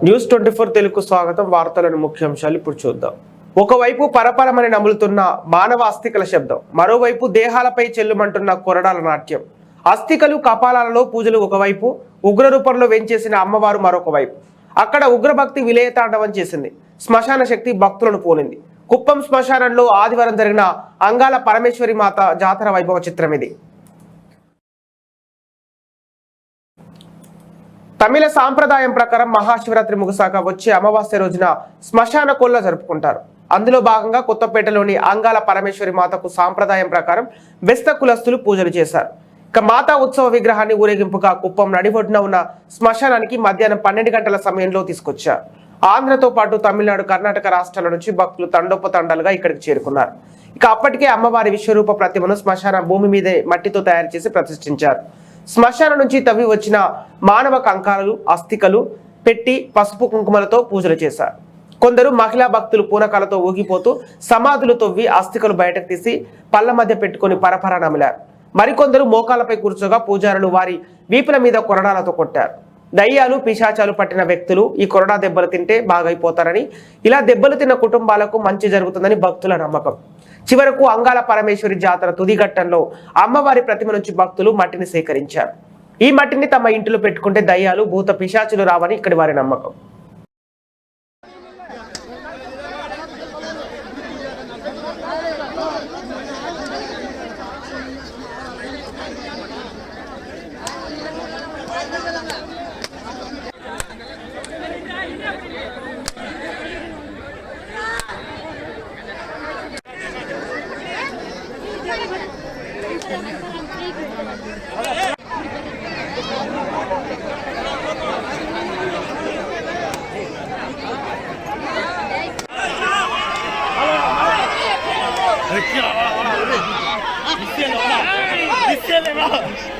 News 24 Telugu స్వాగతం. వార్తలను ముఖ్యాంశాలు ఇప్పుడు చూద్దాం. ఒకవైపు పరపరమని నములుతున్న మానవ అస్థికల శబ్దం, మరోవైపు దేహాలపై చెల్లుమంటున్న కొరడాల నాట్యం. అస్థికలు కపాలాలలో పూజలు ఒకవైపు, ఉగ్ర రూపంలో వెంచేసిన అమ్మవారు మరొక వైపు. అక్కడ ఉగ్రభక్తి విలయతాండవం చేసింది. శ్మశాన శక్తి భక్తులను పోలింది. కుప్పం శ్మశానంలో ఆదివారం జరిగిన అంగాల పరమేశ్వరి మాత జాతర వైభవ చిత్రం ఇది. తమిళ సాంప్రదాయం ప్రకారం మహాశివరాత్రి ముగిసాక వచ్చే అమావాస్య రోజున శ్మశాన కోళ్ళ జరుపుకుంటారు. అందులో భాగంగా కొత్తపేటలోని అంగాల పరమేశ్వరి మాతకు సాంప్రదాయం ప్రకారం బెస్త కులస్తులు పూజలు చేశారు. ఇక మాతా ఉత్సవ విగ్రహాన్ని ఊరేగింపుగా కుప్పం నడిబొడ్డున ఉన్న శ్మశానానికి మధ్యాహ్నం 12 గంటల సమయంలో తీసుకొచ్చారు. ఆంధ్రతో పాటు తమిళనాడు, కర్ణాటక రాష్ట్రాల నుంచి భక్తులు తండోపతండాలుగా ఇక్కడికి చేరుకున్నారు. ఇక అప్పటికే అమ్మవారి విశ్వరూప ప్రతిమను శ్మశాన భూమి మీదే మట్టితో తయారు చేసి ప్రతిష్ఠించారు. శ్మశానం నుంచి తవ్వి వచ్చిన మానవ కంకాలు, అస్థికలు పెట్టి పసుపు కుంకుమలతో పూజలు చేశారు. కొందరు మహిళా భక్తులు పూనకాలతో ఊగిపోతూ సమాధులు తవ్వి అస్థికలు బయటకు తీసి పళ్ళ మధ్య పెట్టుకుని పరపర నమిలారు. మరికొందరు మోకాలపై కూర్చోగా పూజారులు వారి వీపుల మీద కొరడాలతో కొట్టారు. దయ్యాలు, పిశాచాలు పట్టిన వ్యక్తులు ఈ కొరడా దెబ్బలు తింటే బాగైపోతారని, ఇలా దెబ్బలు తిన్న కుటుంబాలకు మంచి జరుగుతుందని భక్తుల నమ్మకం. చివరకు అంగాల పరమేశ్వరి జాతర తుది ఘట్టంలో అమ్మవారి ప్రతిమ నుంచి భక్తులు మట్టిని సేకరించారు. ఈ మట్టిని తమ ఇంటిలో పెట్టుకుంటే దయ్యాలు, భూత పిశాచులు రావని ఇక్కడి వారి నమ్మకం.你卸了吧！